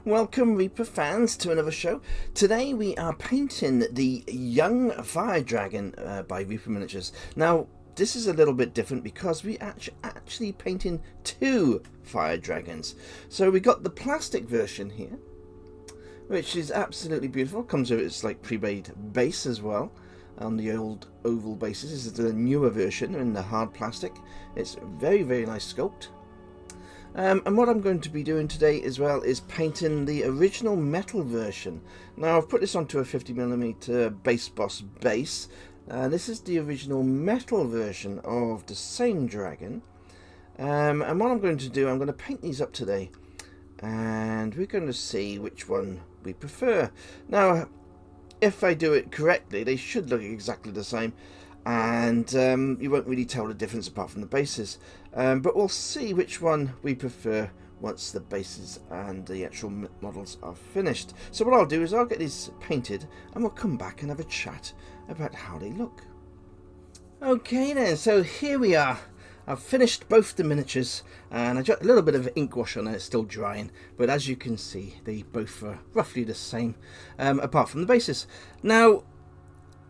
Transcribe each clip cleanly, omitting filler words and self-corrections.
Welcome, Reaper fans, to another show. Today we are painting the Young Fire Dragon by Reaper Miniatures. Now, this is a little bit different because we actually painting two fire dragons. So we got the plastic version here, which is absolutely beautiful. Comes with its like pre-made base as well on the old oval bases. This is the newer version in the hard plastic. It's very, very nice sculpt. And what I'm going to be doing today as well is painting the original metal version. Now I've put this onto a 50mm base boss base. This is the original metal version of the same dragon. And what I'm going to do, I'm going to paint these up today. And we're going to see which one we prefer. Now, if I do it correctly, they should look exactly the same. And you won't really tell the difference apart from the bases, but we'll see which one we prefer once the bases and the actual models are finished. So what I'll do is I'll get these painted and we'll come back and have a chat about how they look. Okay then, so here we are. I've finished both the miniatures and I got a little bit of ink wash on it, it's still drying, but as you can see they both are roughly the same, apart from the bases. Now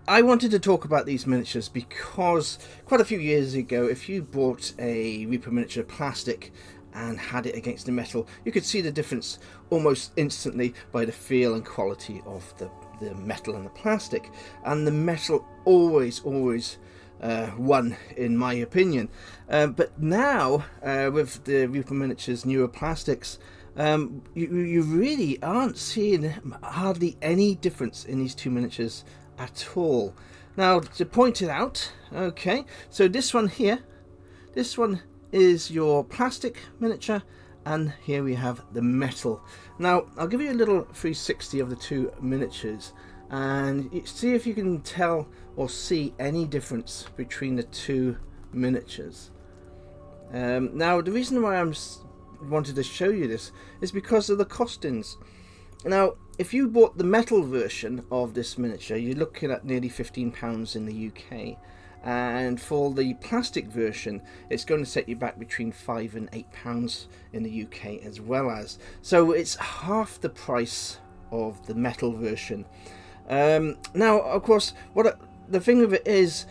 I wanted to talk about these miniatures because quite a few years ago, if you bought a Reaper miniature plastic and had it against the metal, you could see the difference almost instantly by the feel and quality of the metal and the plastic. And the metal always won, in my opinion. But now, with the Reaper miniatures newer plastics, you really aren't seeing hardly any difference in these two miniatures at all. Now, to point it out, okay, so this one here, this one is your plastic miniature, and here we have the metal. Now I'll give you a little 360 of the two miniatures and see if you can tell or see any difference between the two miniatures. Now the reason why I wanted to show you this is because of the costings. Now, if you bought the metal version of this miniature, you're looking at nearly £15 in the UK. And for the plastic version, it's going to set you back between £5 and £8 in the UK as well as. So it's half the price of the metal version. Now, of course, the thing of it is,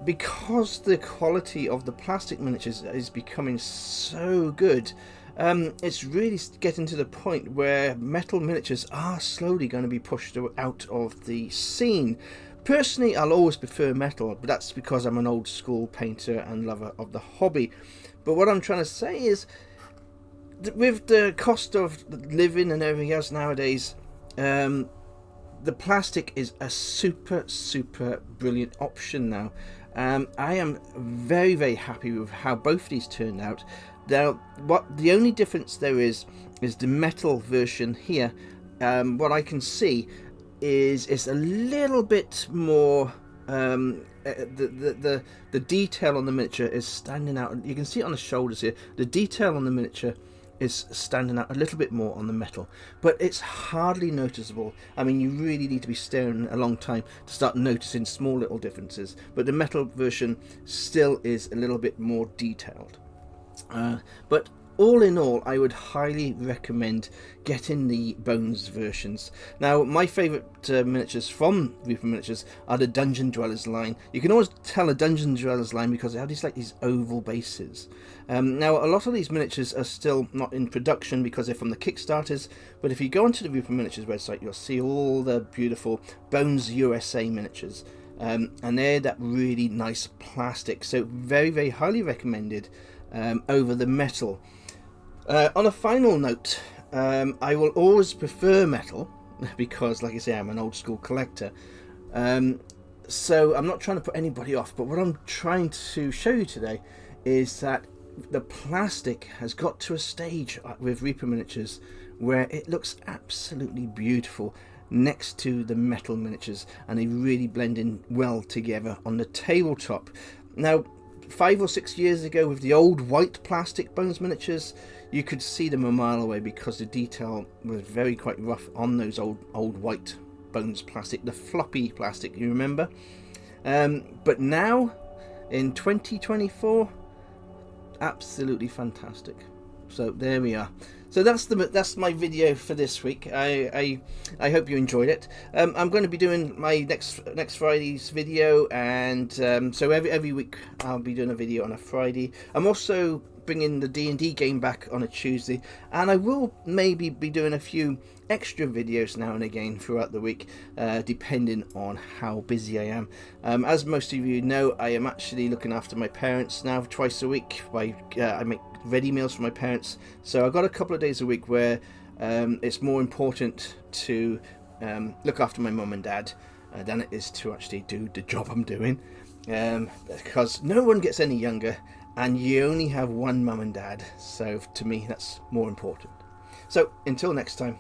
because the quality of the plastic miniatures is becoming so good, it's really getting to the point where metal miniatures are slowly going to be pushed out of the scene. Personally, I'll always prefer metal, but that's because I'm an old school painter and lover of the hobby. But what I'm trying to say is, with the cost of living and everything else nowadays, the plastic is a super brilliant option now. I am very happy with how both these turned out. Now, the only difference there is the metal version here. What I can see is it's a little bit more. The detail on the miniature is standing out. You can see it on the shoulders here. The detail on the miniature is standing out a little bit more on the metal, but it's hardly noticeable. I mean, you really need to be staring a long time to start noticing small little differences. But the metal version still is a little bit more detailed. But all in all, I would highly recommend getting the Bones versions. Now, my favourite miniatures from Reaper Miniatures are the Dungeon Dwellers line. You can always tell a Dungeon Dwellers line because they have these oval bases. Now, a lot of these miniatures are still not in production because they're from the Kickstarters, but if you go onto the Reaper Miniatures website, you'll see all the beautiful Bones USA miniatures. And they're that really nice plastic, so very highly recommended over the metal. On a final note, I will always prefer metal because, like I say, I'm an old school collector. So I'm not trying to put anybody off, but what I'm trying to show you today is that the plastic has got to a stage with Reaper Miniatures where it looks absolutely beautiful next to the metal miniatures, and they really blend in well together on the tabletop. Now, 5 or 6 years ago with the old white plastic Bones miniatures, you could see them a mile away because the detail was quite rough on those old white Bones plastic, the floppy plastic, you remember. But now in 2024, absolutely fantastic. So there we are. So that's my video for this week. I hope you enjoyed it. I'm going to be doing my next Friday's video, and so every week I'll be doing a video on a Friday. I'm also bringing the D&D game back on a Tuesday, and I will maybe be doing a few extra videos now and again throughout the week, depending on how busy I am. As most of you know, I am actually looking after my parents now twice a week. I make ready meals for my parents, so I've got a couple of days a week where it's more important to look after my mum and dad than it is to actually do the job I'm doing, because no one gets any younger and you only have one mum and dad, so to me that's more important. So until next time.